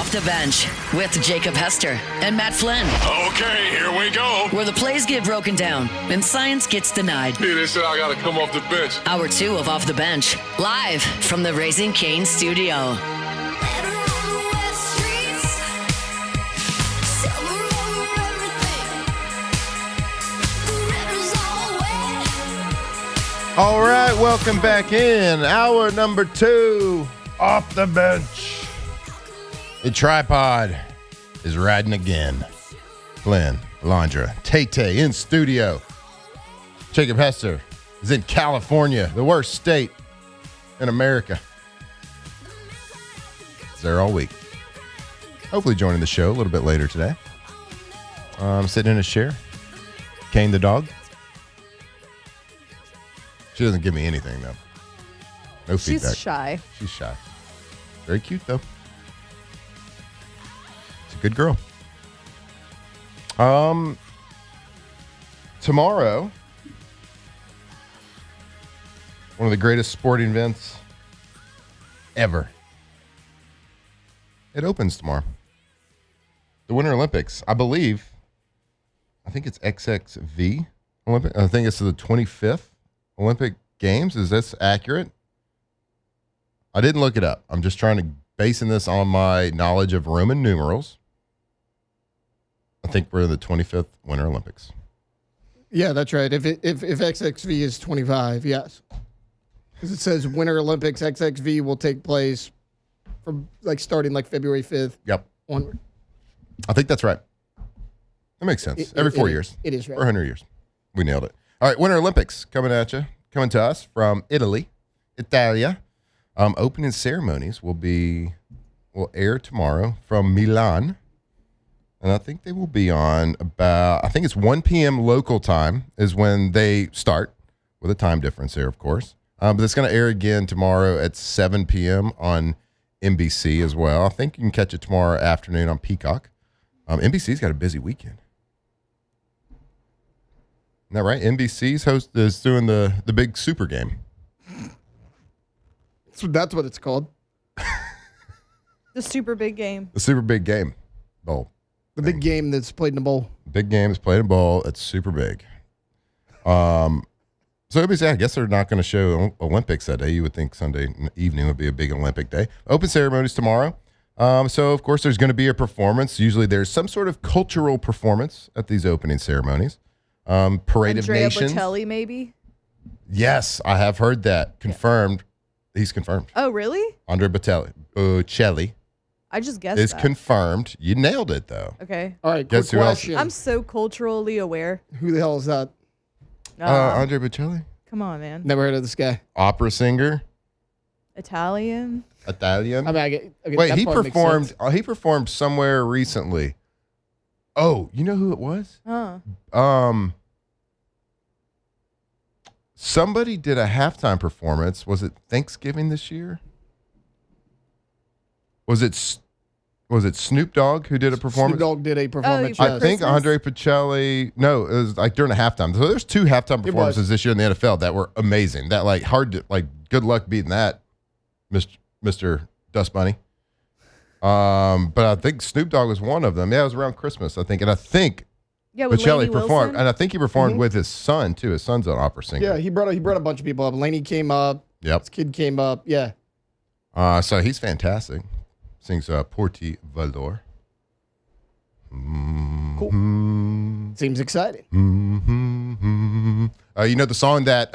Off the Bench with Jacob Hester and Matt Flynn. Okay, here we go. Where the plays get broken down and science gets denied. Hey, they said I got to come off the bench. Hour 2 of Off the Bench, live from the Raising Cane's studio. All right, welcome back in. Hour number 2, Off the Bench. The tripod is riding again. Flynn, Alondra, Tay-Tay in studio. Jacob Hester is in California, the worst state in America. He's there all week. Hopefully joining the show a little bit later today. Sitting in his chair. Kane the dog. She doesn't give me anything, though. No feedback. She's shy. She's shy. Very cute, though. She's a good girl. Tomorrow, one of the greatest sporting events ever. It opens tomorrow. The Winter Olympics, I think it's XXV Olympic. I think it's the 25th Olympic Games. Is this accurate? I didn't look it up. I'm just basing this on my knowledge of Roman numerals. I think we're in the 25th Winter Olympics. Yeah, that's right. If XXV is 25, yes. Because it says Winter Olympics XXV will take place from starting February 5th. Yep. Onward. I think that's right. That makes sense. Every 4 years. It is right. 400 years. We nailed it. All right, Winter Olympics coming at you. Coming to us from Italia. Opening ceremonies will air tomorrow from Milan. And I think they will be on I think it's 1 p.m. local time is when they start, with a time difference there, of course. But it's going to air again tomorrow at 7 p.m. on NBC as well. I think you can catch it tomorrow afternoon on Peacock. NBC's got a busy weekend. Isn't that right? NBC's host is doing the big super game. That's what it's called. The super big game. The super big game bowl. The big game that's played in a bowl. Big game is played in a bowl. It's super big. So NBC, I guess they're not going to show Olympics that day. You would think Sunday evening would be a big Olympic day. Open ceremonies tomorrow. So, of course, there's going to be a performance. Usually there's some sort of cultural performance at these opening ceremonies. Parade of Nations. Andrea Bocelli, maybe? Yes, I have heard that. Confirmed. Yeah. He's confirmed. Oh, really? Andrea Bocelli I just guessed is that. confirmed. You nailed it, though. Okay. All right, Guess quick who else? question. I'm so culturally aware. Who the hell is that? Andrea Bocelli? Come on, man. Never heard of this guy. Opera singer. Italian? Italian. I mean, Wait, that he part makes performed. sense. He performed somewhere recently. Oh, you know who it was? Huh. Somebody did a halftime performance. Was it Thanksgiving this year? Was it Snoop Dogg who did a performance? Snoop Dogg did a performance. for I think Christmas? Andrea Bocelli. No, it was during a halftime. So there's 2 halftime performances this year in the NFL that were amazing. That hard to good luck beating that, Mr. Dust Bunny. But I think Snoop Dogg was one of them. Yeah, it was around Christmas, I think, and I think With Bocelli Lainey performed, Wilson? and I think he performed with his son too. His son's an opera singer. Yeah, he brought a bunch of people up. Lainey came up. Yep. His kid came up. Yeah. So he's fantastic. Sings Porti Valor. Cool. Seems exciting. You know the song that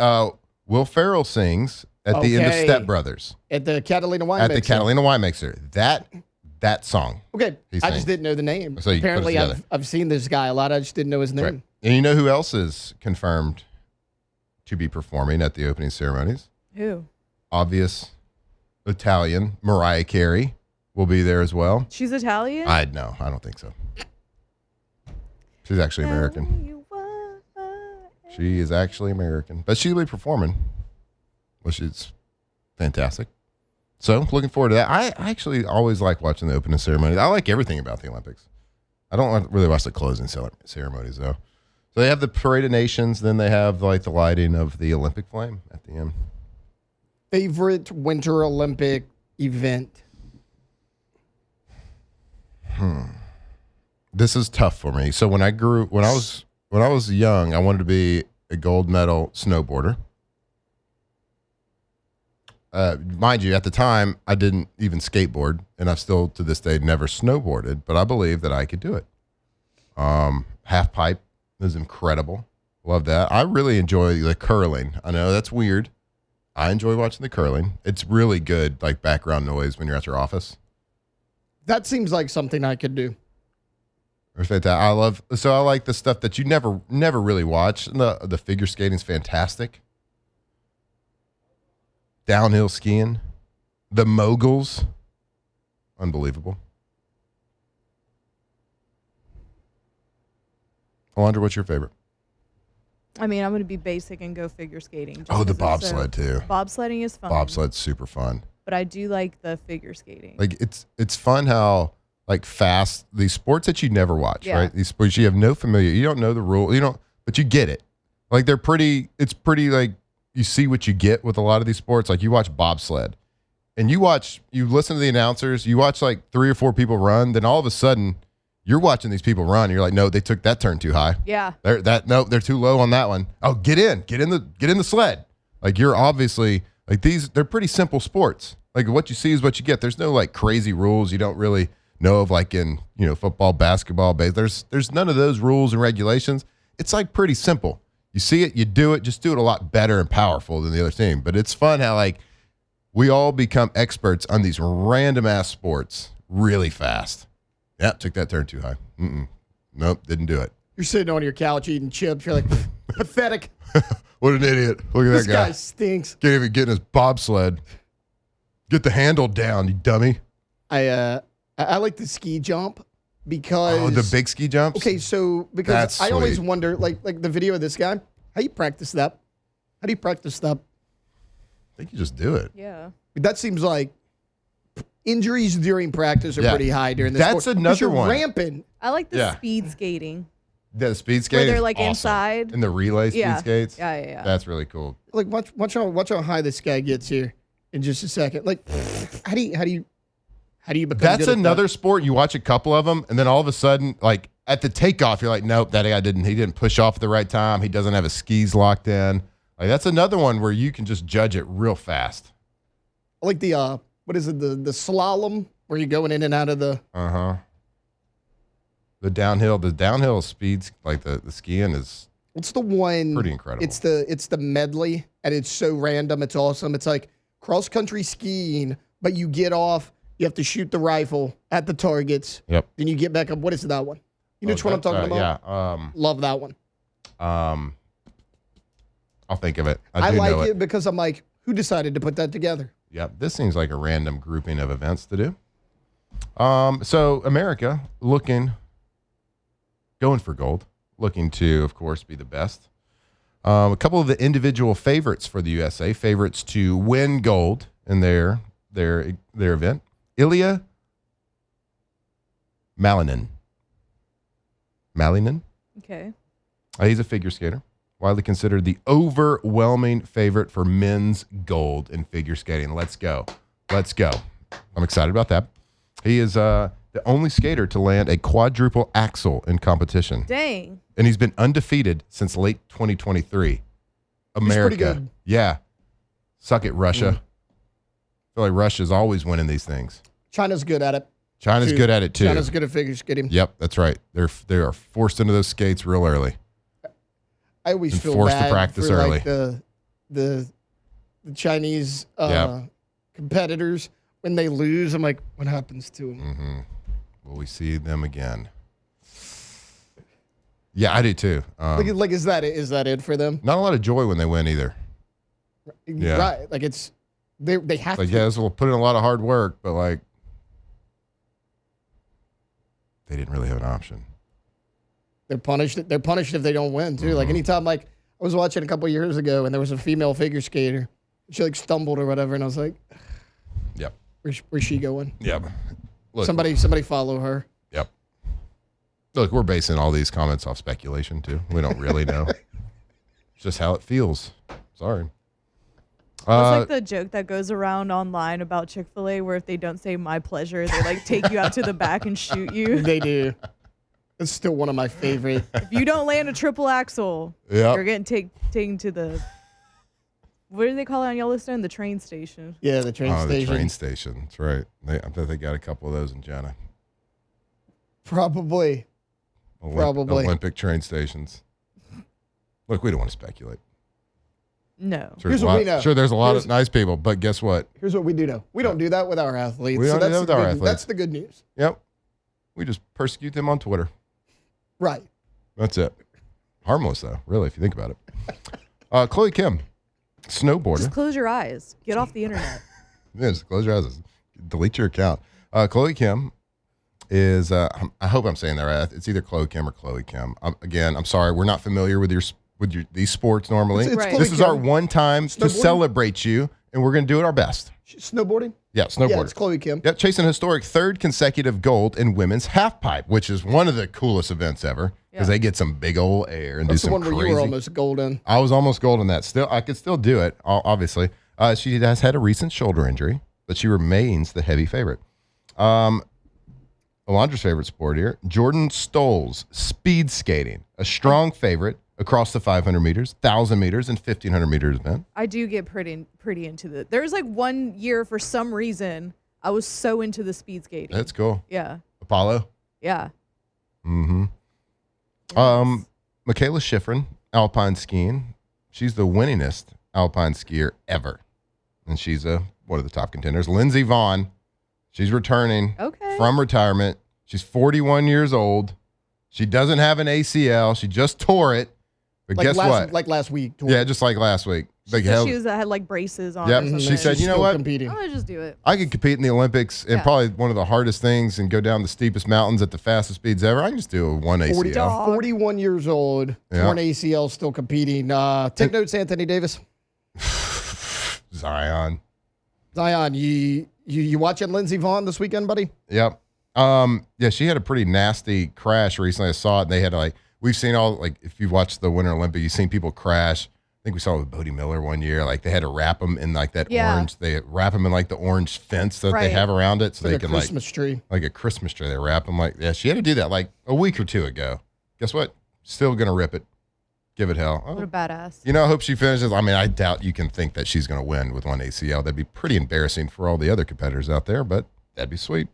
Will Ferrell sings at the end of Okay. Step Brothers At the Catalina Wine at the Mixer. Catalina Wine Mixer. That song. Okay, He I just sings. didn't know the name. So you put it Apparently, together. I've seen this guy a lot. I just didn't know his name. Right. And you know who else is confirmed to be performing at the opening ceremonies? Who? Obvious Italian Mariah Carey will be there as well. She's Italian? I don't think so. She's actually American. She is actually American, but she'll be performing, which is fantastic. So looking forward to that. I actually always like watching the opening ceremonies. I like everything about the Olympics. I don't really watch the closing ceremonies though. So they have the Parade of Nations, then they have the lighting of the Olympic flame at the end. Favorite Winter Olympic event? This is tough for me. So when I was young, I wanted to be a gold medal snowboarder. Mind you, at the time, I didn't even skateboard, and I've still, to this day, never snowboarded, but I believe that I could do it. Half pipe is incredible. Love that. I really enjoy the curling. I know that's weird. I enjoy watching the curling. It's really good, like background noise when you're at your office. That seems like something I could do. I like the stuff that you never really watch. The figure skating's fantastic. Downhill skiing, the moguls, unbelievable. Alondra, what's your favorite? I mean, I'm going to be basic and go figure skating. just Oh, the 'cause it's bobsled too. Bobsledding is fun. Bobsled's super fun. But I do like the figure skating. Like it's fun how like fast these sports that you never watch, Yeah. right? These sports you have no you don't know the rule, but you get it. Like it's pretty like you see what you get with a lot of these sports. Like you watch bobsled and you listen to the announcers, you watch like 3 or 4 people run, then all of a sudden you're watching these people run. And you're like, no, they took that turn too high. Yeah. They're too low on that one. Oh, get in the sled. Like you're obviously like they're pretty simple sports. Like what you see is what you get. There's no like crazy rules you don't really know of like in, football, basketball, baseball. There's none of those rules and regulations. It's like pretty simple. You see it, you do it, just do it a lot better and powerful than the other team. But it's fun how like we all become experts on these random ass sports really fast. Yeah, took that turn too high. Nope, didn't do it. You're sitting on your couch eating chips. You're like, pathetic. What an idiot. Look at This that guy. guy stinks. Can't even get in his bobsled. Get the handle down, you dummy. I like the ski jump because Oh, the big ski jumps? Okay, so because That's I always sweet. wonder, like the video of this guy, how you practice that? How do you practice that? I think you just do it. Yeah. That seems like injuries during practice are Yeah. pretty high during this. That's sport, 'cause another you're one. Ramping. I like the Yeah. speed skating. The speed skate Where they're is like awesome. inside. And the relay speed Yeah. skates. Yeah. That's really cool. Like watch how high this guy gets here in just a second. Like how do you become That's good at another sport. You watch a couple of them, and then all of a sudden, like at the takeoff, you're like, nope, that guy didn't push off at the right time. He doesn't have his skis locked in. Like that's another one where you can just judge it real fast. I like the what is it, the slalom where you're going in and out of the The downhill speeds, like the skiing is what's the one pretty incredible. It's the medley and it's so random, it's awesome. It's like cross country skiing, but you get off, you have to shoot the rifle at the targets. Yep. Then you get back up. What is that one? You know which one I'm talking about? Yeah. Love that one. I'll think of it. I do like know it because I'm like, who decided to put that together? Yep. This seems like a random grouping of events to do. So America going for gold, looking to, of course, be the best. A couple of the individual favorites for the USA, favorites to win gold in their event. Ilya Malinin. Okay. He's a figure skater, widely considered the overwhelming favorite for men's gold in figure skating. Let's go. I'm excited about that. He is the only skater to land a quadruple axel in competition. Dang. And he's been undefeated since late 2023. America. pretty good. Yeah. Suck it, Russia. I feel like Russia's always winning these things. China's good at it. China's good at it too. China's good at figure skating. Yep, that's right. They are forced into those skates real early. I always And feel forced to bad practice for early. like the Chinese Yep. competitors when they lose. I'm like, what happens to them? Will we see them again? Yeah, I do too. Like, is that it? Is that it for them? Not a lot of joy when they win either. Yeah. Right. Like it's they have Like, to. yes, we'll put in a lot of hard work, but like they didn't really have an option. They're punished. They're punished if they don't win too. Like anytime, like I was watching a couple years ago, and there was a female figure skater. She like stumbled or whatever, and I was like, Yep. where's she going? Yep. Look, Somebody follow her. Yep. Look, we're basing all these comments off speculation too. We don't really know. It's just how it feels. Sorry. It's like the joke that goes around online about Chick-fil-A where if they don't say my pleasure, they like take you out to the back and shoot you. They do. It's still one of my favorite. If you don't land a triple axel, Yep. you're getting taken to the, what do they call it on Yellowstone? The train station. Yeah, the train the station. train station. That's right. I bet they got a couple of those in Jenna. Probably. Probably. Olympic train stations. Look, we don't want to speculate. No. Sure, Here's what we know. Sure, there's a lot of nice people, but guess what? Here's what we do know. We don't do that with our athletes. We don't do that with our athletes. That's the good news. Yep. We just persecute them on Twitter. Right. That's it. Harmless, though, really, if you think about it. Chloe Kim, snowboarder. Just close your eyes. Get off the internet. Yeah, just close your eyes. Delete your account. Chloe Kim is, I hope I'm saying that right. It's either Chloe Kim or Chloe Kim. Again, I'm sorry. We're not familiar with these sports normally. It's Right. Chloe This is Kim. our one time to Snowboarding? celebrate you, and we're going to do it our best. Snowboarding? Yeah, snowboarder. Yeah, it's Chloe Kim. Yep, chasing a historic third consecutive gold in women's half pipe, which is one of the coolest events ever because Yeah. they get some big old air and That's do the some one crazy. where you were almost golden. I was almost gold in that. Still, I could still do it. Obviously, she has had a recent shoulder injury, but she remains the heavy favorite. Alondra's favorite sport here, Jordan Stolz, speed skating, a strong favorite across the 500 meters, 1,000 meters, and 1,500 meters event. I do get pretty into the. There was like one year for some reason I was so into the speed skating. That's cool. Yeah. Apollo. Yeah. Mm-hmm. Michaela Schifrin, alpine skiing. She's the winningest alpine skier ever. And she's one of the top contenders. Lindsey Vaughn, she's returning Okay. from retirement. She's 41 years old. She doesn't have an ACL. She just tore it. But guess what? Like last week. Yeah, just like last week. Big The hell. shoes that had like braces on. Yep. Or She something. said, She's you know still what? Competing. I'm gonna just do it. I could compete in the Olympics and Yeah. probably one of the hardest things and go down the steepest mountains at the fastest speeds ever. I can just do a 1 ACL. Dog. 41 years old, Yeah. torn ACL, still competing. Take notes, Anthony Davis. Zion. Zion, you watching Lindsey Vaughn this weekend, buddy? Yep. Yeah, she had a pretty nasty crash recently. I saw it. And they had we've seen all, like, if you've watched the Winter Olympics, you've seen people crash. I think we saw it with Bodie Miller one year. Like, they had to wrap them in like that Yeah. orange. They wrap them in like the orange fence that they Right. have around it, so Like they a can Christmas tree. like a Christmas tree. They wrap them like, yeah. She had to do that like a week or two ago. Guess what? Still gonna rip it. Give it hell. What a badass. You know, I hope she finishes. I mean, I doubt you can think that she's going to win with 1 ACL. That'd be pretty embarrassing for all the other competitors out there, but that'd be sweet.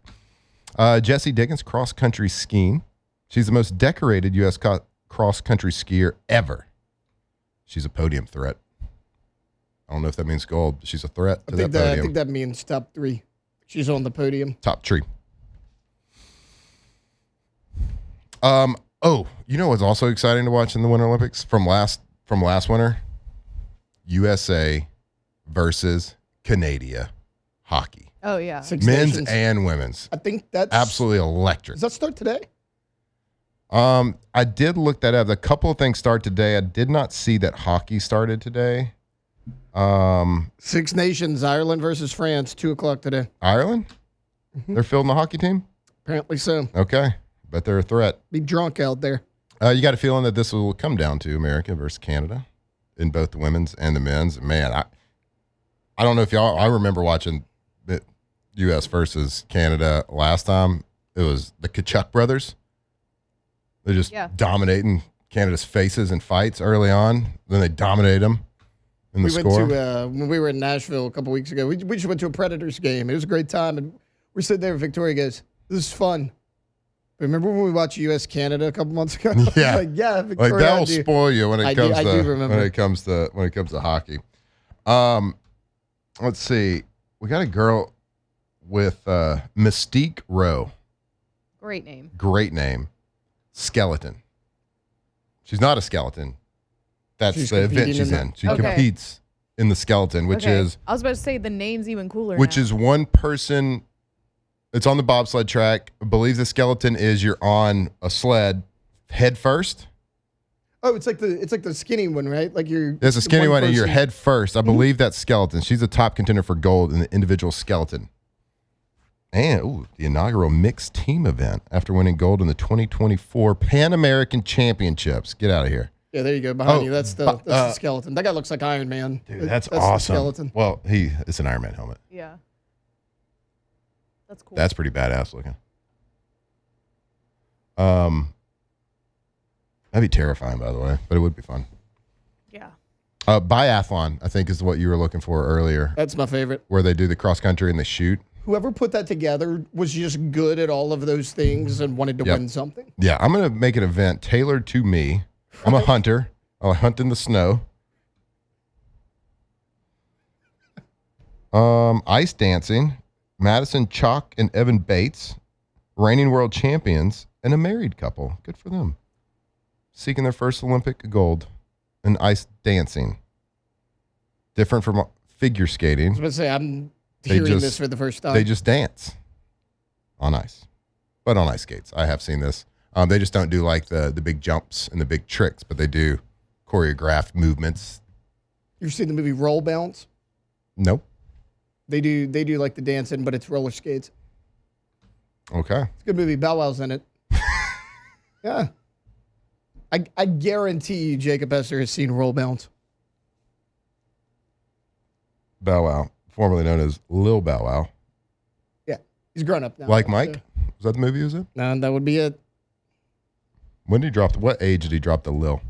Jessie Diggins, cross-country skiing. She's the most decorated U.S. cross-country skier ever. She's a podium threat. I don't know if that means gold, but she's a threat to that I podium. think that means top 3. She's on the podium. Top tree. Oh, you know what's also exciting to watch in the Winter Olympics from last winter? USA versus Canada hockey. Oh yeah. Six Men's Nations. and women's. I think that's Absolutely electric. Does that start today? I did look that up. A couple of things start today. I did not see that hockey started today. Six Nations, Ireland versus France, 2:00 today. Ireland? Mm-hmm. They're fielding the hockey team? Apparently so. Okay. Bet they're a threat. Be drunk out there. You got a feeling that this will come down to America versus Canada in both the women's and the men's. Man, I don't know if y'all, I remember watching the U.S. versus Canada last time. It was the Kachuk brothers. They're just dominating Canada's faces in fights early on. Then they dominated them in the We score. went to when we were in Nashville a couple weeks ago. We just went to a Predators game. It was a great time, and we're sitting there. Victoria goes, "This is fun." Remember when we watched U.S. Canada a couple months ago? Yeah. Like, yeah, Victoria. Like that will spoil you when it comes I do remember. when it comes to hockey. Let's see. We got a girl with Mystique Rowe. Great name. Great name. Skeleton. She's not a skeleton. That's She's the event competing she's in the- in. She Okay. competes in the skeleton, which Okay. is I was about to say the name's even cooler. which now. is one person. It's on the bobsled track. I believe the skeleton is you're on a sled head first. Oh, it's like the skinny one, right? Like you're. There's a skinny one and you're person- head first. I believe that's skeleton. She's a top contender for gold in the individual skeleton. And the inaugural mixed team event after winning gold in the 2024 Pan American Championships. Get out of here. Yeah, there you go. Behind Oh, you. That's the skeleton. That guy looks like Iron Man. Dude, that's the awesome. skeleton. Well, it's an Iron Man helmet. Yeah. That's cool. That's pretty badass looking. That'd be terrifying, by the way, but it would be fun. Yeah. Biathlon, I think, is what you were looking for earlier, That's my favorite. where they do the cross country and they shoot. Whoever put that together was just good at all of those things and wanted to Yep. win something. Yeah, I'm going to make an event tailored to me. I'm a hunter. I'll hunt in the snow. Ice dancing, Madison Chalk and Evan Bates, reigning world champions, and a married couple. Good for them. Seeking their first Olympic gold in ice dancing. Different from figure skating. I was going to say, I'm They hearing just- this for the first time. They just dance on ice, but on ice skates. I have seen this. They just don't do like the big jumps and the big tricks, but they do choreographed movements. You've seen the movie Roll Bounce? Nope. They do like the dancing, but it's roller skates. Okay. It's a good movie. Bow Wow's in it. Yeah. I guarantee you Jacob Hester has seen Roll Bounce. Bow Wow, formerly known as Lil Bow Wow. Yeah. He's grown up now. Like so- Mike? Was that the movie he was in? No, that would be it. When did he drop what age did he drop the Lil?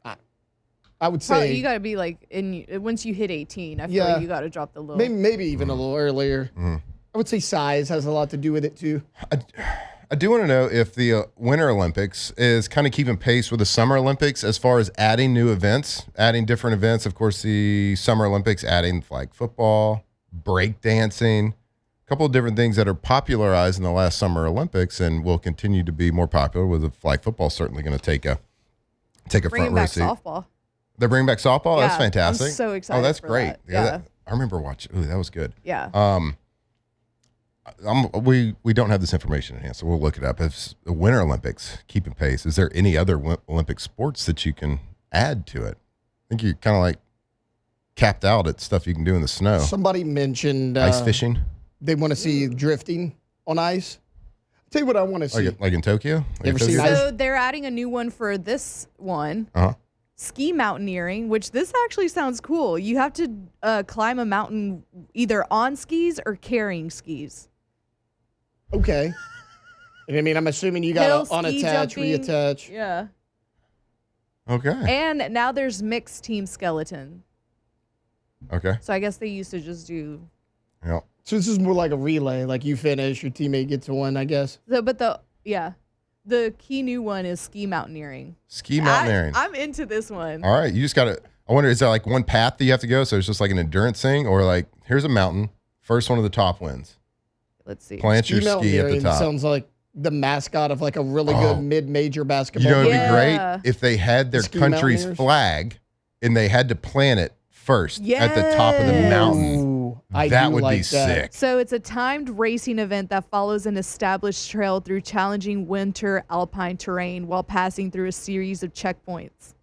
I would Probably say you got to be like once you hit 18. I feel Yeah. like you got to drop the little. maybe even a little earlier. I would say size has a lot to do with it too. I do want to know if the Winter Olympics is kind of keeping pace with the Summer Olympics as far as adding new events, adding different events. Of course, the Summer Olympics adding flag football, break dancing, a couple of different things that are popularized in the last Summer Olympics and will continue to be more popular. With the flag football certainly going to take a front bringing row back seat. softball. They're bringing back softball. Yeah, That's fantastic. I'm so excited Oh, that's for great. that. Yeah. I remember watching. Ooh, that was good. Yeah. We don't have this information in hand, so we'll look it up. If the Winter Olympics keeping pace, is there any other Olympic sports that you can add to it? I think you're kind of like capped out at stuff you can do in the snow. Somebody mentioned Ice fishing, they want to see drifting on ice. Tell you what I want to see. like in Tokyo. Like You ever in seen Tokyo? ice? So they're adding a new one for this one. Uh-huh. Ski mountaineering, which this actually sounds cool. You have to climb a mountain either on skis or carrying skis. Okay. And I mean, I'm assuming you Hill got to ski unattach, jumping. reattach. Yeah. Okay. And now there's mixed team skeleton. Okay. So I guess they used to just do. Yeah. So this is more like a relay. Like you finish, your teammate gets one, I guess. The key new one is ski mountaineering. Ski mountaineering. I'm into this one. All right. You just got to. I wonder, is there like one path that you have to go? So it's just like an endurance thing, or like here's a mountain. First one of the top wins. Let's see. Plant your ski at the mountaineering top. sounds like the mascot of like a really Oh. good mid-major basketball. You know, it'd team. be great Yeah. if they had their Ski country's mountaineers? flag and they had to plant it first at the top of the Yes. mountain. Ooh, I That do would like be that. sick. So it's a timed racing event that follows an established trail through challenging winter alpine terrain while passing through a series of checkpoints.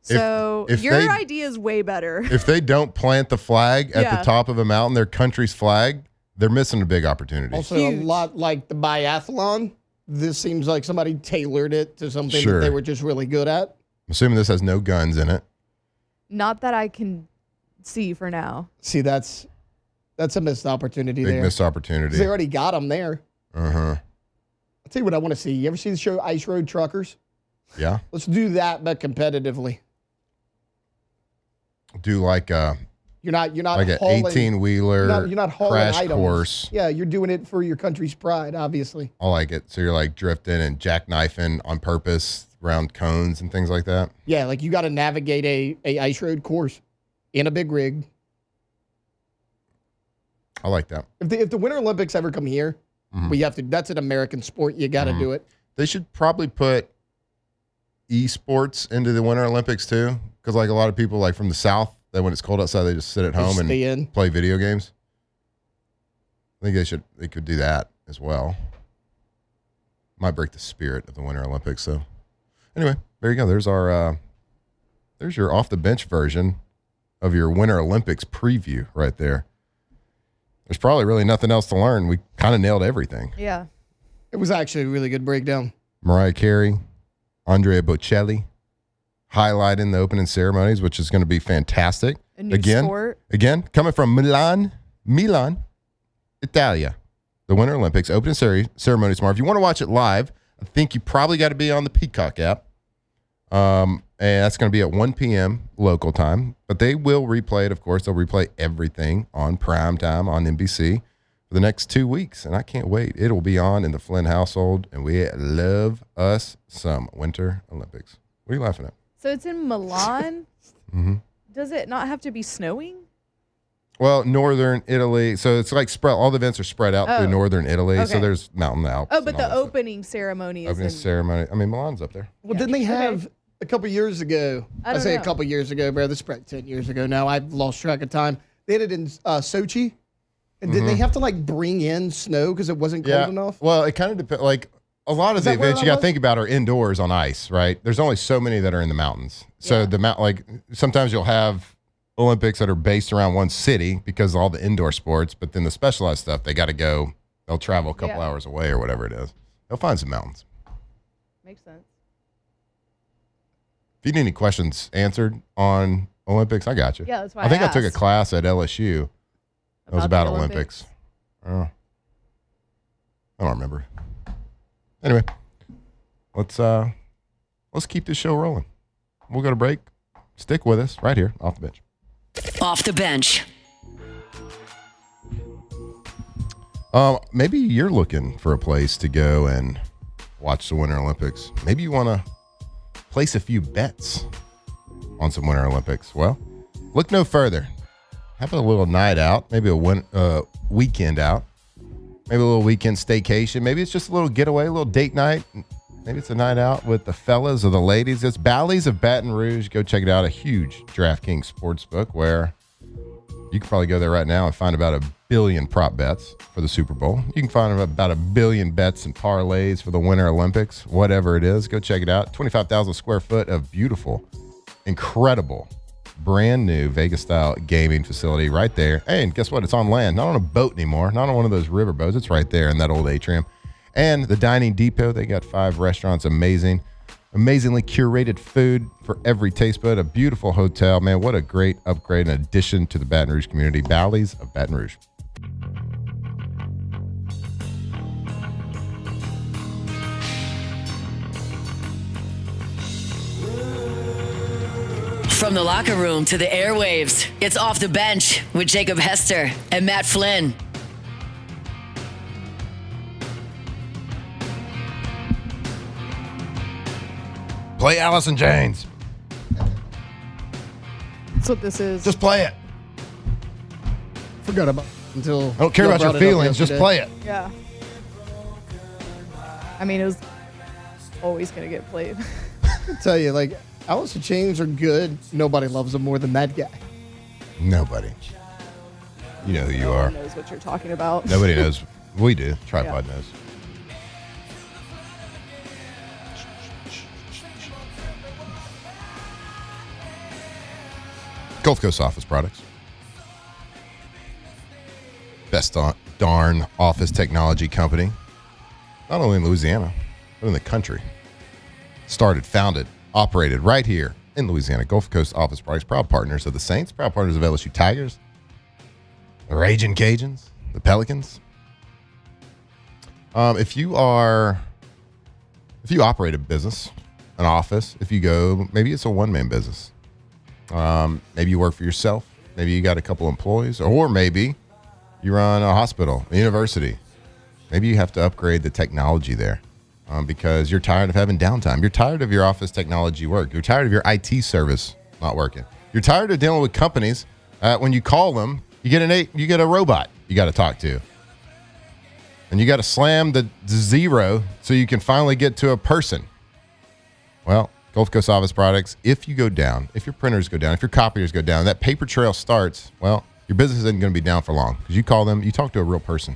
So if your they- idea is way better. If they don't plant the flag at Yeah. the top of a mountain, their country's flag, they're missing a big opportunity. Also, Huge. a lot like the biathlon. This seems like somebody tailored it to something Sure. that they were just really good at. I'm assuming this has no guns in it. Not that I can see for now. See, that's a missed opportunity Big there. missed opportunity. They already got them there. Uh-huh. I'll tell you what I want to see. You ever see the show Ice Road Truckers? Yeah. Let's do that, but competitively. Do like a You're not like an hauling, 18-wheeler you're not hauling crash items. course. Yeah, you're doing it for your country's pride, obviously. I like it. So you're like drifting and jackknifing on purpose around cones and things like that. Yeah, like you got to navigate a ice road course in a big rig. I like that. If the Winter Olympics ever come here, we have to. That's an American sport. You got to do it. They should probably put esports into the Winter Olympics too, because like a lot of people like from the South, that when it's cold outside, they just sit at home and stay in. play video games. I think they could do that as well. Might break the spirit of the Winter Olympics. So anyway, there you go. There's your off the bench version of your Winter Olympics preview right there. There's probably really nothing else to learn. We kind of nailed everything. Yeah. It was actually a really good breakdown. Mariah Carey, Andrea Bocelli, highlighting the opening ceremonies, which is going to be fantastic. A new sport. Again, coming from Milan, Italia. The Winter Olympics opening ceremony tomorrow. If you want to watch it live, I think you probably got to be on the Peacock app. And that's going to be at 1 p.m. local time. But they will replay it, of course. They'll replay everything on prime time on NBC for the next 2 weeks. And I can't wait. It will be on in the Flynn household. And we love us some Winter Olympics. What are you laughing at? So it's in Milan. Mm-hmm. Does it not have to be snowing? Well, northern Italy. So it's like spread. All the events are spread out through northern Italy. Okay. So there's mountain Alps. Oh, but the opening ceremony is opening ceremony. I mean, Milan's up there. Well, didn't they have a couple years ago? I don't say know. a couple years ago, bro. This is probably 10 years ago now. I've lost track of time. They had it in Sochi. And did they have to like bring in snow because it wasn't cold enough? Well, it kind of depends. Like a lot of the that where events that you got to was? think about are indoors on ice, right? There's only so many that are in the mountains. So sometimes you'll have Olympics that are based around one city because of all the indoor sports, but then the specialized stuff, they got to go. They'll travel a couple hours away or whatever it is. They'll find some mountains. Makes sense. If you need any questions answered on Olympics, I got you. Yeah, that's why I think I took a asked. class at LSU. It was About about the Olympics. Oh, I don't remember. Anyway, let's keep this show rolling. We'll go to break. Stick with us right here off the bench. Off the bench. Maybe you're looking for a place to go and watch the Winter Olympics. Maybe you want to place a few bets on some Winter Olympics. Well, look no further. How about a little night out? Maybe a weekend out. Maybe a little weekend staycation. Maybe it's just a little getaway, a little date night. Maybe it's a night out with the fellas or the ladies. It's Bally's of Baton Rouge. Go check it out. A huge DraftKings sportsbook where you can probably go there right now and find about 1 billion prop bets for the Super Bowl. You can find about 1 billion bets and parlays for the Winter Olympics, whatever it is. Go check it out. 25,000 square foot of beautiful, incredible, brand new Vegas-style gaming facility right there. Hey, and guess what? It's on land, not on a boat anymore, not on one of those river boats. It's right there in that old atrium. And the Dining Depot, they got 5 restaurants, amazingly curated food for every taste bud, a beautiful hotel. Man, what a great upgrade and addition to the Baton Rouge community. Bally's of Baton Rouge. From the locker room to the airwaves, it's Off the Bench with Jacob Hester and Matt Flynn. Play Allison Janes. That's what this is. Just play it. Forgot about until I don't care about your feelings. Just play it. Yeah. I mean, it was always going to get played. I tell you, like, Alice in Chains are good. Nobody loves them more than that guy. Nobody. You know who you are. Knows what you're talking about. Nobody knows. We do. Tripod knows. Gulf Coast Office Products. Best darn office technology company. Not only in Louisiana, but in the country. Started, founded, operated right here in Louisiana. Gulf Coast Office Products, proud partners of the Saints, proud partners of LSU Tigers, the Raging Cajuns, the Pelicans. If you operate a business, an office, if you go, maybe it's a one-man business. Maybe you work for yourself. Maybe you got a couple employees, or maybe you run a hospital, a university. Maybe you have to upgrade the technology there because you're tired of having downtime. You're tired of your office technology work. You're tired of your IT service not working. You're tired of dealing with companies. When you call them, you get a robot you got to talk to. And you got to slam the zero so you can finally get to a person. Well, Gulf Coast Office Products, if you go down, if your printers go down, if your copiers go down, that paper trail starts, well, your business isn't going to be down for long because you call them, you talk to a real person.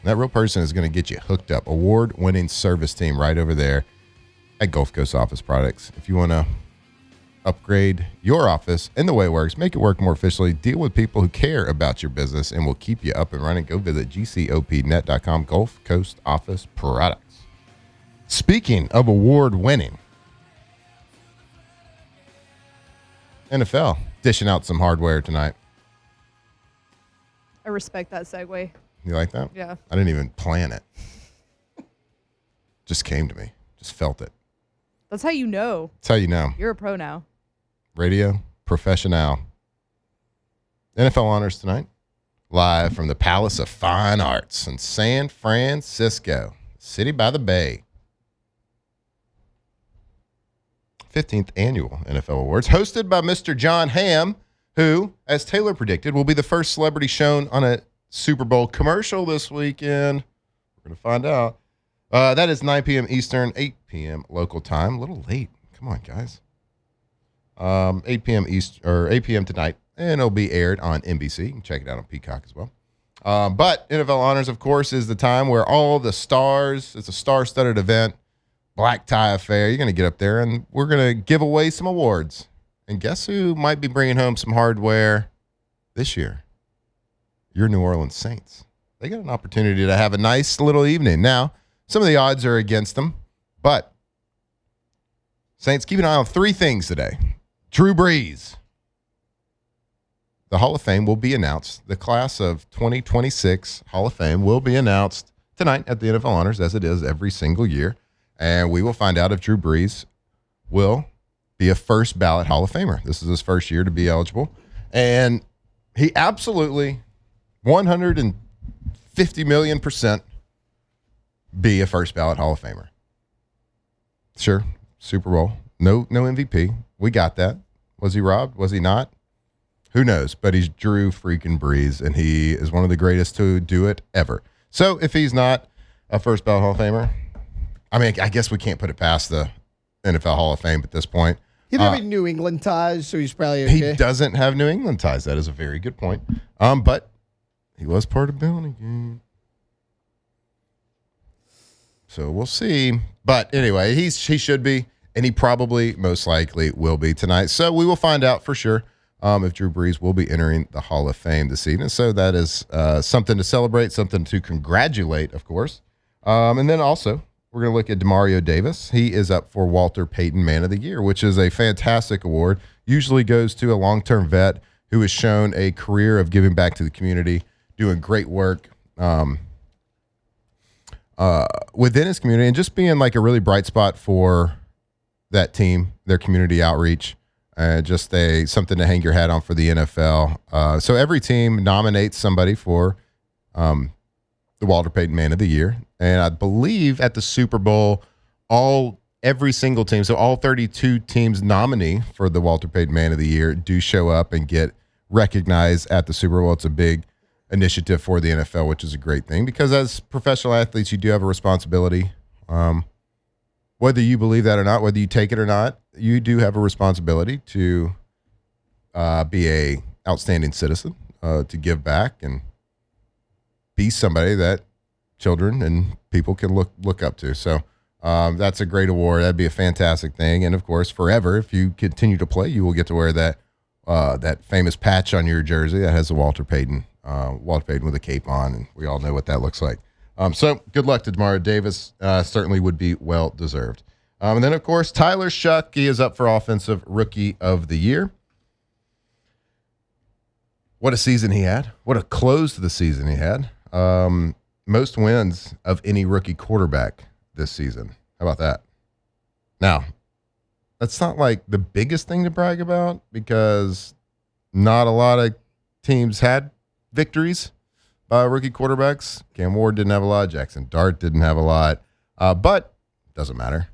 And that real person is going to get you hooked up. Award-winning service team right over there at Gulf Coast Office Products. If you want to upgrade your office and the way it works, make it work more efficiently, deal with people who care about your business and will keep you up and running, go visit gcopnet.com, Gulf Coast Office Products. Speaking of award-winning, NFL dishing out some hardware tonight. I respect that segue. You like that? Yeah. I didn't even plan it. Just came to me. Just felt it. That's how you know. That's how you know. You're a pro now. Radio professional. NFL honors tonight. Live from the Palace of Fine Arts in San Francisco, city by the bay. 15th annual NFL Awards, hosted by Mr. John Hamm, who, as Taylor predicted, will be the first celebrity shown on a Super Bowl commercial this weekend. We're going to find out. That is 9 p.m. Eastern, 8 p.m. local time. A little late. Come on, guys. 8 p.m. East or 8 p.m. tonight, and it'll be aired on NBC. You can check it out on Peacock as well. But NFL Honors, of course, is the time where all the stars, it's a star-studded event, black tie affair. You're going to get up there, and we're going to give away some awards. And guess who might be bringing home some hardware this year? Your New Orleans Saints. They got an opportunity to have a nice little evening. Now, some of the odds are against them, but Saints, keep an eye on three things today. Drew Brees. The Hall of Fame will be announced. The class of 2026 Hall of Fame will be announced tonight at the NFL Honors, as it is every single year. And we will find out if Drew Brees will be a first ballot Hall of Famer. This is his first year to be eligible. And he absolutely 150 million % be a first ballot Hall of Famer. Sure. Super Bowl. No MVP. We got that. Was he robbed? Was he not? Who knows? But he's Drew freaking Brees, and he is one of the greatest to do it ever. So if he's not a first ballot Hall of Famer, I mean, I guess we can't put it past the NFL Hall of Fame at this point. He didn't have any New England ties, so he's probably okay. He doesn't have New England ties. That is a very good point. But he was part of Bellingham. So we'll see. But anyway, he should be, and he probably most likely will be tonight. So we will find out for sure if Drew Brees will be entering the Hall of Fame this evening. So that is something to celebrate, something to congratulate, of course. And then also, we're going to look at Demario Davis. He is up for Walter Payton Man of the Year, which is a fantastic award. Usually goes to a long-term vet who has shown a career of giving back to the community, doing great work within his community, and just being like a really bright spot for that team, their community outreach, just something to hang your hat on for the NFL. So every team nominates somebody for the Walter Payton Man of the Year. And I believe at the Super Bowl, every single team, so all 32 teams nominee for the Walter Payton Man of the Year do show up and get recognized at the Super Bowl. It's a big initiative for the NFL, which is a great thing because as professional athletes, you do have a responsibility. Whether you believe that or not, whether you take it or not, you do have a responsibility to be a outstanding citizen, to give back and be somebody that children and people can look up to. So that's a great award. That'd be a fantastic thing. And of course, forever, if you continue to play, you will get to wear that famous patch on your jersey that has the Walter Payton with a cape on, and we all know what that looks like. So good luck to Demario Davis. Certainly would be well deserved. And then of course, Tyler Shough, he is up for Offensive Rookie of the Year. What a season he had. What a close to the season he had. Most wins of any rookie quarterback this season. How about that? Now, that's not like the biggest thing to brag about because not a lot of teams had victories by rookie quarterbacks. Cam Ward didn't have a lot. Jackson Dart didn't have a lot. But doesn't matter.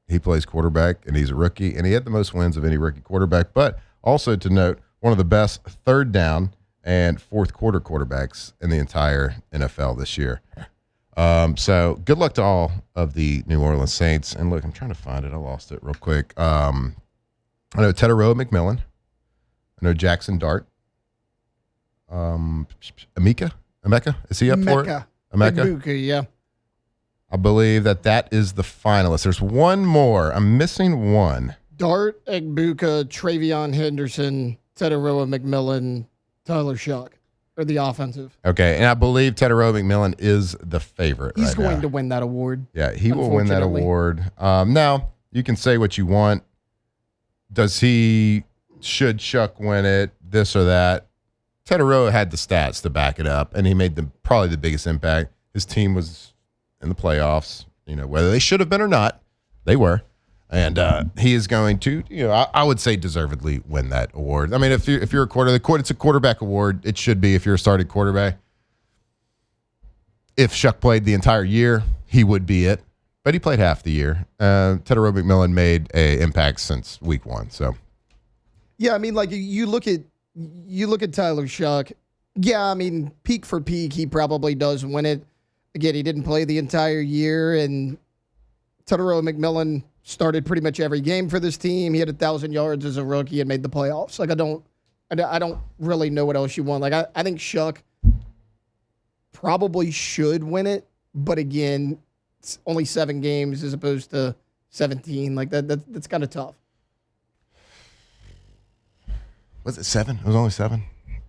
He plays quarterback, and he's a rookie, and he had the most wins of any rookie quarterback. But also to note, one of the best third down and fourth quarter quarterbacks in the entire NFL this year. So good luck to all of the New Orleans Saints. And look, I'm trying to find it. I lost it real quick. I know Tedoroa McMillan. I know Jackson Dart. Emeka? Is he up for it? Emeka? Ibuka, yeah. I believe that is the finalist. There's one more. I'm missing one. Dart, Egbuka, Travion Henderson, Tedoroa McMillan, Tyler Shough. or the offensive. Okay, and I believe Tedero McMillan is the favorite. He's right going now. to win that award. Yeah, he will win that unfortunately. award. Now, you can say what you want. Should Shough win it, this or that? Tedero had the stats to back it up, and he made probably the biggest impact. His team was in the playoffs, whether they should have been or not, they were. And he is going to, I would say deservedly win that award. I mean, if you're a it's a quarterback award. It should be if you're a starting quarterback. If Shough played the entire year, he would be it. But he played half the year. Tedero McMillan made an impact since week 1. So, yeah, I mean, like you look at Tyler Shough. Yeah, I mean, peak for peak, he probably does win it. Again, he didn't play the entire year, and Tedero McMillan started pretty much every game for this team. He had 1,000 yards as a rookie and made the playoffs. Like, I don't really know what else you want. Like, I think Shough probably should win it, but again, it's only 7 games as opposed to 17. Like that's kind of tough. was it 7? It was only 7.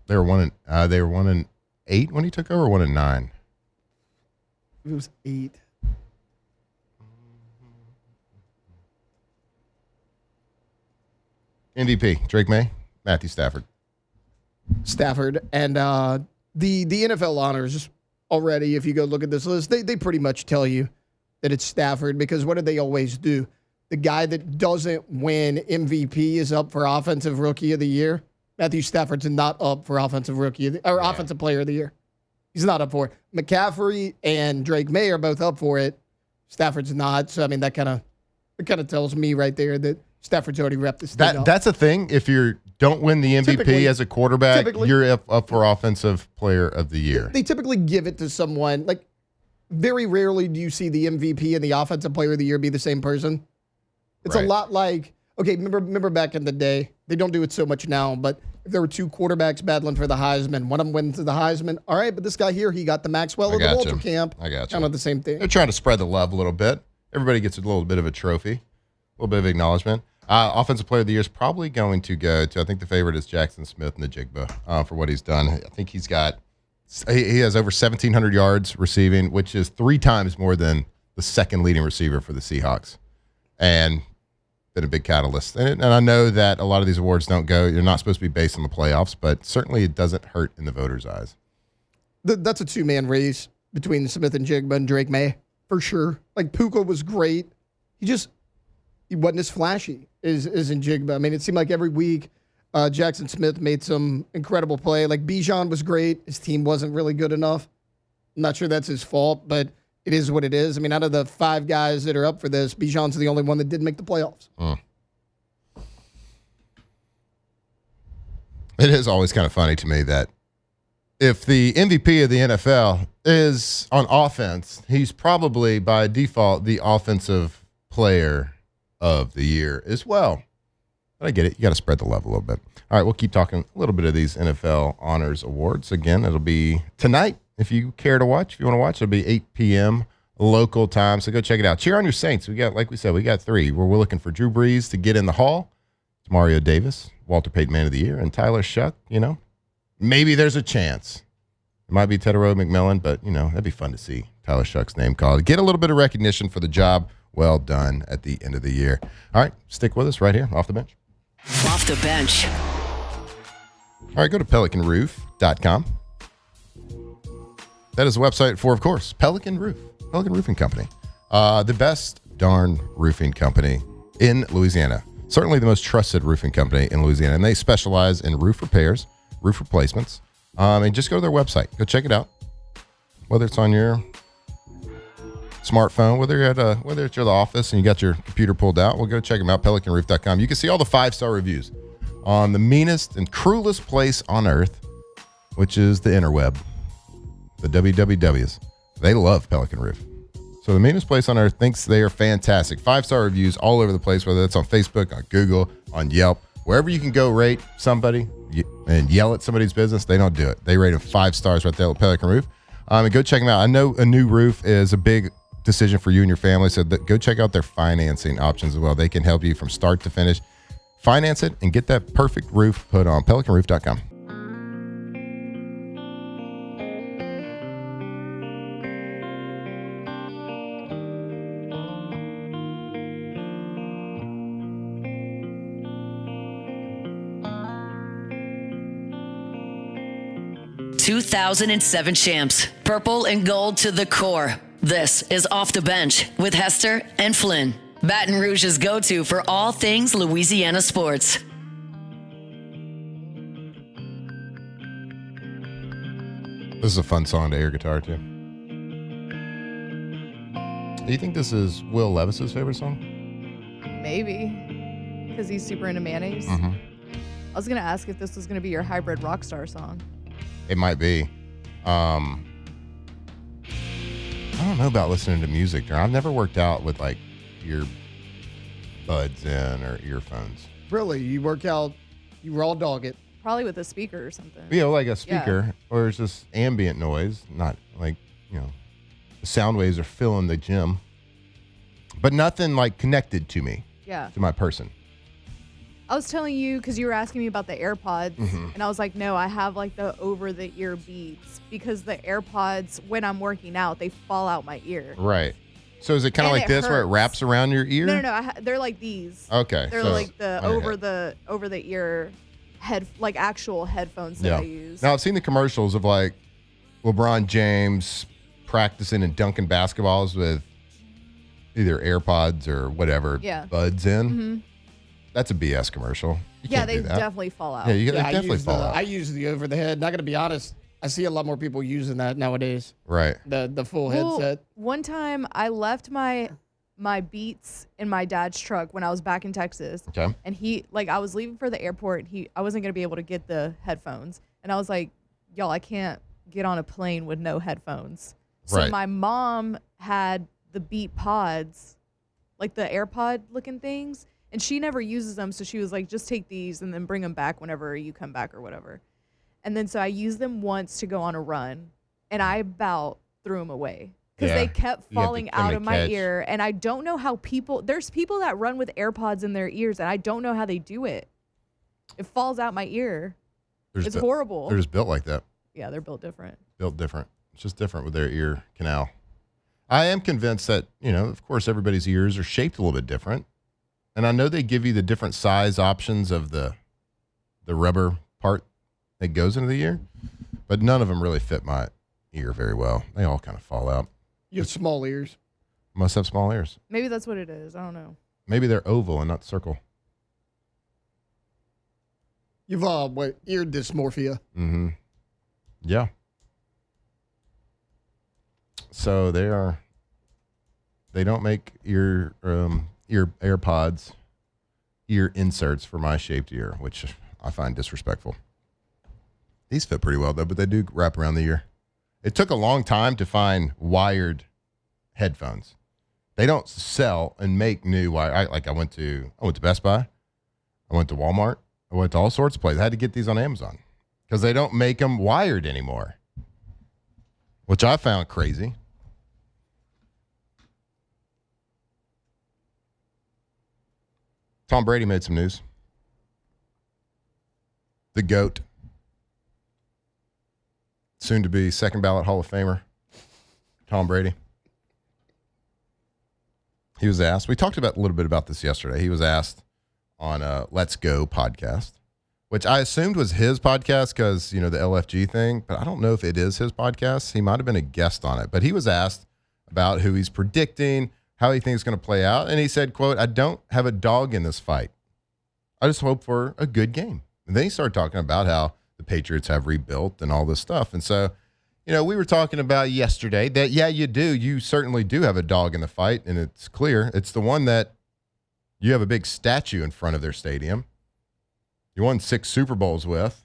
They were 1-8 when he took over, 1-9. It was 8. MVP, Drake May, Matthew Stafford. And the NFL honors already, if you go look at this list, they pretty much tell you that it's Stafford, because what do they always do? The guy that doesn't win MVP is up for Offensive Rookie of the Year. Matthew Stafford's not up for Offensive Player of the Year. He's not up for it. McCaffrey and Drake May are both up for it. Stafford's not. So I mean, that kind of tells me right there that Stafford's already repped this thing up. That's a thing. If you don't win the MVP Typically- as a quarterback, typically- you're up for Offensive Player of the Year. They typically give it to someone. Like, very rarely do you see the MVP and the Offensive Player of the Year be the same person. It's a Right. lot like, okay, remember back in the day, they don't do it so much now, but if there were 2 quarterbacks battling for the Heisman, one of them wins the Heisman, all right, but this guy here, he got the Maxwell of the gotcha. Walter Camp. I got you. Kind of the same thing. They're trying to spread the love a little bit. Everybody gets a little bit of a trophy, a little bit of acknowledgement. Offensive Player of the Year is probably going to go to, I think the favorite is Jackson Smith in the Jigba for what he's done. I think he has over 1,700 yards receiving, which is 3 times more than the second leading receiver for the Seahawks. And been a big catalyst. And I know that a lot of these awards you're not supposed to be based on the playoffs, but certainly it doesn't hurt in the voters' eyes. That's a 2-man race between Smith and Jigba and Drake May, for sure. Like, Puka was great. He wasn't as flashy as in Jigba. I mean, it seemed like every week Jackson Smith made some incredible play. Like, Bijan was great. His team wasn't really good enough. I'm not sure that's his fault, but it is what it is. I mean, out of the 5 guys that are up for this, Bijan's the only one that didn't make the playoffs. It is always kind of funny to me that if the MVP of the NFL is on offense, he's probably by default the Offensive Player of the Year as well. But I get it. You got to spread the love a little bit. All right, we'll keep talking a little bit of these NFL Honors Awards. Again, it'll be tonight. If you care to watch, if you want to watch, it'll be 8 p.m. local time. So go check it out. Cheer on your Saints. We got 3. We're looking for Drew Brees to get in the Hall. It's Mario Davis, Walter Payton Man of the Year, and Tyler Shough. Maybe there's a chance. It might be Tedero McMillan, but, that'd be fun to see Tyler Shough's name called. Get a little bit of recognition for the job well done at the end of the year. All right, stick with us right here, Off the Bench. Off the bench. All right, go to pelicanroof.com. That is a website for, of course, Pelican Roofing Company. The best darn roofing company in Louisiana. Certainly the most trusted roofing company in Louisiana. And they specialize in roof repairs, roof replacements. And just go to their website. Go check it out. Whether it's on your smartphone, whether you're at the office and you got your computer pulled out, go check them out, pelicanroof.com. You can see all the 5-star reviews on the meanest and cruelest place on earth, which is the interweb. The WWWs. They love Pelican Roof. So the meanest place on earth thinks they are fantastic. 5-star reviews all over the place, whether it's on Facebook, on Google, on Yelp. Wherever you can go rate somebody and yell at somebody's business, they don't do it. They rate them 5 stars right there at Pelican Roof. And go check them out. I know a new roof is a big decision for you and your family, so go check out their financing options as well. They can help you from start to finish. Finance it and get that perfect roof put on. PelicanRoof.com. 2007 champs, purple and gold to the core. This is Off the Bench with Hester and Flynn, Baton Rouge's go-to for all things Louisiana sports. This is a fun song to air guitar to. Do you think this is Will Levis's favorite song? Maybe. Because he's super into mayonnaise. Mm-hmm. I was going to ask if this was going to be your hybrid rock star song. It might be. I don't know about listening to music. I've never worked out with like earbuds in or earphones. Really? You work out, you raw dog it. Probably with a speaker or something. You know, like a speaker or it's just ambient noise, not like, you know, the sound waves are filling the gym, but nothing like connected to me, Yeah. to my person. I was telling you because you were asking me about the AirPods, and I was like, no, I have like the over-the-ear Beats because the AirPods, when I'm working out, they fall out my ear. Right. So is it kind of And like it this where it hurts. wraps around your ear? No, they're like these. Okay. They're so like the my over-the-ear like actual headphones that I use. Now I've seen the commercials of like LeBron James practicing and dunking basketballs with either AirPods or whatever buds in. Mm-hmm. That's a BS commercial. You can't they do that. definitely fall out. Yeah, you Yeah, definitely fall out. I use the over the head. Not gonna be honest. I see a lot more people using that nowadays. Right. The full Well, headset. one time I left my Beats in my dad's truck when I was back in Texas. Okay. And I was leaving for the airport. I wasn't going to be able to get the headphones. And I was like, y'all, I can't get on a plane with no headphones. So Right. my mom had the Beat Pods, like the AirPod looking things. And she never uses them. So she was like, just take these and then bring them back whenever you come back or whatever. And then so I used them once to go on a run. And I about threw them away. Because they kept falling out of my ear. And I don't know how there's people that run with AirPods in their ears, and I don't know how they do it. It falls out my ear. It's horrible. They're just built like that. Yeah, they're built different. Built different. It's just different with their ear canal. I am convinced that, you know, of course, everybody's ears are shaped a little bit different. And I know they give you the different size options of the rubber part that goes into the ear, but none of them really fit my ear very well. They all kind of fall out. You have small ears. Must have small ears. Maybe that's what it is. I don't know. Maybe they're oval and not circle. You've ear dysmorphia. Mm-hmm. Yeah. So they don't make ear AirPods, ear inserts for my shaped ear, which I find disrespectful. These fit pretty well though, but they do wrap around the ear. It took a long time to find wired headphones. They don't sell and make new wire. I went to Best Buy. I went to Walmart. I went to all sorts of places. I had to get these on Amazon because they don't make them wired anymore, which I found crazy. Tom Brady made some news. The GOAT. Soon to be second ballot Hall of Famer, Tom Brady. He was asked, we talked about a little bit about this yesterday. He was asked on a Let's Go podcast, which I assumed was his podcast because, you know, the LFG thing, but I don't know if it is his podcast. He might have been a guest on it, but he was asked about who he's predicting, how he thinks it's going to play out. And he said, quote, I don't have a dog in this fight. I just hope for a good game. And then he started talking about how the Patriots have rebuilt and all this stuff. And so, you know, we were talking about yesterday that, yeah, you do. You certainly do have a dog in the fight, and it's clear. It's the one that you have a big statue in front of their stadium. You won 6 Super Bowls with.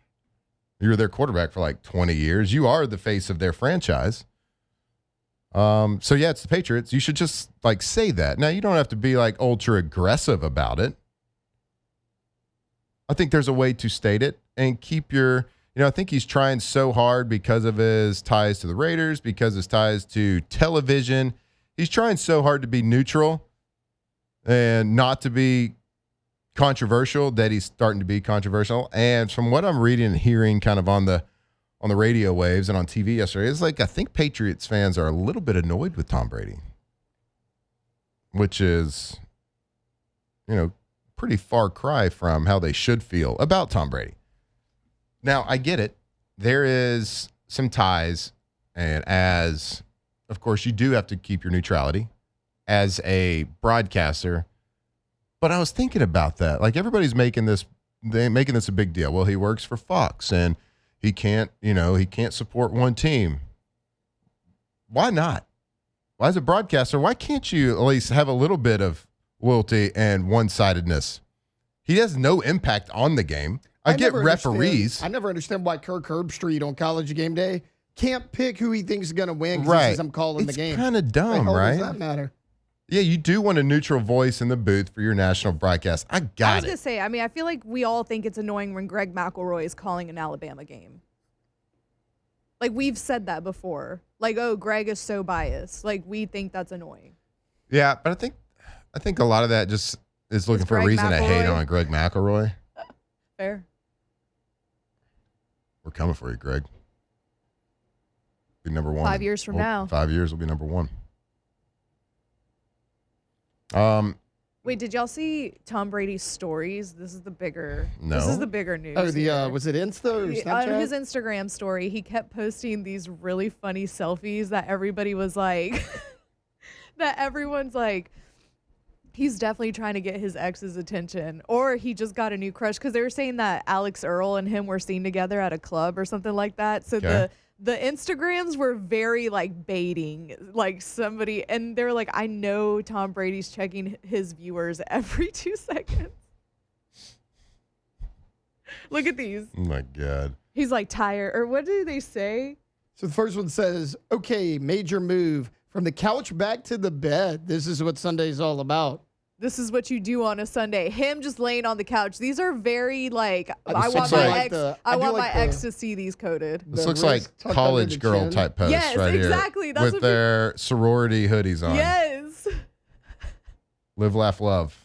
You were their quarterback for like 20 years. You are the face of their franchise. So, yeah, it's the Patriots. You should just, like, say that. Now, you don't have to be, like, ultra aggressive about it. I think there's a way to state it and keep your, you know, I think he's trying so hard because of his ties to the Raiders, because his ties to television. He's trying so hard to be neutral and not to be controversial that he's starting to be controversial. And from what I'm reading and hearing kind of on the radio waves and on TV yesterday, it's like I think Patriots fans are a little bit annoyed with Tom Brady, which is, you know, pretty far cry from how they should feel about Tom Brady. Now, I get it. There is some ties, and as, of course, you do have to keep your neutrality as a broadcaster. But I was thinking about that. Like, everybody's making this a big deal. Well, he works for Fox, and he can't support one team. Why not? Why, as a broadcaster, why can't you at least have a little bit of loyalty and one-sidedness? He has no impact on the game. I get referees. I never understand why Kirk Herbstreit on College Game Day can't pick who he thinks is going to win because Right. he says, I'm calling the game. It's kind of dumb, What the hell right? does that matter? Yeah, you do want a neutral voice in the booth for your national broadcast. I I got was it. gonna say, I mean, I feel like we all think it's annoying when Greg McElroy is calling an Alabama game. Like, we've said that before. Like, oh, Greg is so biased. Like, we think that's annoying. Yeah, but I think a lot of that just is looking for a Greg reason to hate McElroy? on Greg McElroy. Fair. We're coming for you, Greg. Be number one. 5 years from now. 5 years will be number one. Wait, did y'all see Tom Brady's stories? This is the bigger. No. This is the bigger news. Oh, here. was it Insta or On Snapchat? his Instagram story, he kept posting these really funny selfies that everybody was like, that everyone's like, he's definitely trying to get his ex's attention, or he just got a new crush, because they were saying that Alex Earl and him were seen together at a club or something like that. So Okay. the Instagrams were very like baiting, like somebody, and they were like, I know Tom Brady's checking his viewers every 2 seconds. Look at these. Oh my God. He's like tired, or what do they say? So the first one says, okay, major move from the couch back to the bed. This is what Sunday's all about. This is what you do on a Sunday. Him just laying on the couch. These are very like, I looks want my like ex. I want my ex to see these coded. This The looks like wrist tucked under college the girl chin. type posts Yes, right exactly. here. That's With what their sorority hoodies on. Yes. Live, laugh, love.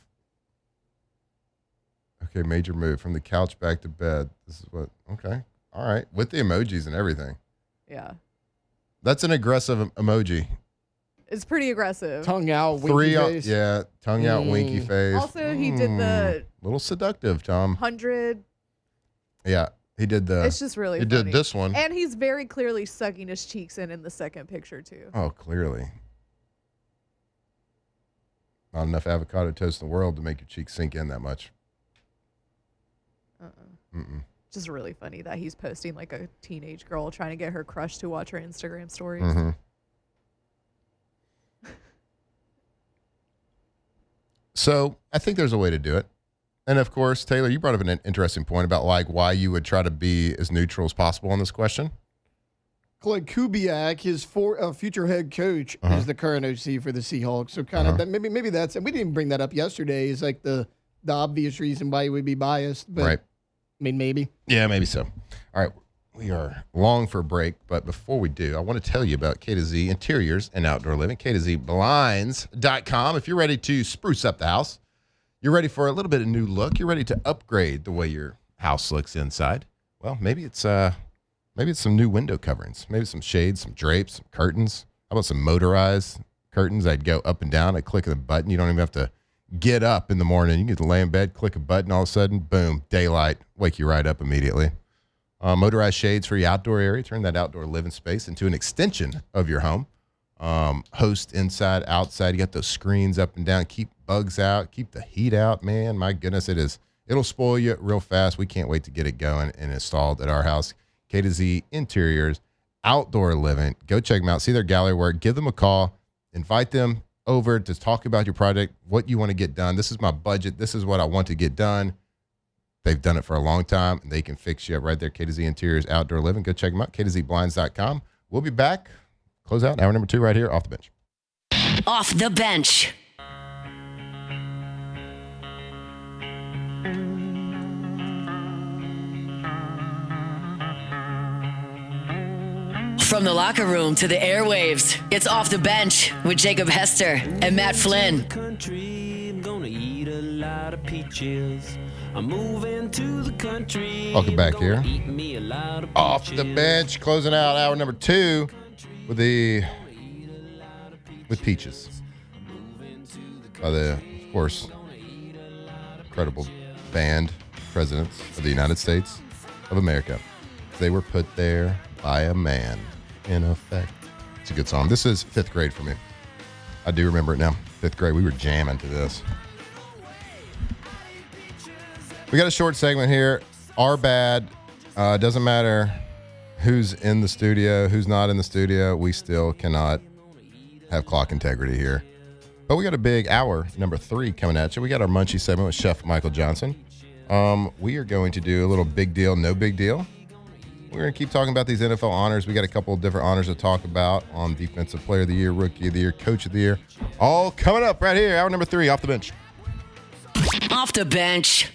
Okay, major move from the couch back to bed. This is what, okay. All right. With the emojis and everything. Yeah. That's an aggressive emoji. It's pretty aggressive. Tongue out, winky face. Yeah, tongue out, winky face. Also, he did the little seductive, Tom. 100. Yeah, he did the. It's just really He funny. did this one. And he's very clearly sucking his cheeks in the second picture, too. Oh, clearly. Not enough avocado toast in the world to make your cheeks sink in that much. Just really funny that he's posting like a teenage girl trying to get her crush to watch her Instagram stories. Mm-hmm. So I think there's a way to do it. And of course, Taylor, you brought up an interesting point about like why you would try to be as neutral as possible on this question. Craig Kubiak, his future head coach, is the current OC for the Seahawks. So kind of maybe that's, and we didn't even bring that up yesterday, is like the obvious reason why he would be biased. But Right. I mean, maybe. Yeah, maybe so. All right. We are long for a break, but before we do, I want to tell you about K to Z Interiors and Outdoor Living, K to Z Blinds.com. If you're ready to spruce up the house, you're ready for a little bit of new look, you're ready to upgrade the way your house looks inside. Well, maybe it's some new window coverings, maybe some shades, some drapes, some curtains. How about some motorized curtains? I'd go up and down. I'd click a button. You don't even have to get up in the morning. You can lay in bed, click a button, all of a sudden, boom, daylight, wake you right up immediately. Motorized shades for your outdoor area. Turn that outdoor living space into an extension of your home. Host inside, outside. You got those screens up and down. Keep bugs out. Keep the heat out. Man, my goodness, it'll spoil you real fast. We can't wait to get it going and installed at our house. K to Z Interiors, Outdoor Living. Go check them out. See their gallery work. Give them a call. Invite them over to talk about your project, what you want to get done. This is my budget. This is what I want to get done. They've done it for a long time, and they can fix you up right there. K to Z Interiors, Outdoor Living. Go check them out. KTZBlinds.com. We'll be back. Close out hour number 2 right here off the bench. Off the bench. From the locker room to the airwaves, it's Off the Bench with Jacob Hester and Matt Flynn. Country, I'm gonna eat a lot of peaches. I'm moving to the country. Welcome back I'm gonna here. eat me a lot of Off the peaches. bench, closing out hour number 2 with Peaches. By the, of course, incredible band presidents of the United States of America. They were put there by a man. In effect. It's a good song. This is 5th grade for me. I do remember it now. 5th grade. We were jamming to this. We got a short segment here. Our bad. Doesn't matter who's in the studio, who's not in the studio. We still cannot have clock integrity here. But we got a big hour, number 3, coming at you. We got our Munchie segment with Chef Michael Johnson. We are going to do a little big deal, no big deal. We're going to keep talking about these NFL honors. We got a couple of different honors to talk about on Defensive Player of the Year, Rookie of the Year, Coach of the Year. All coming up right here, hour number 3, Off the Bench. Off the bench.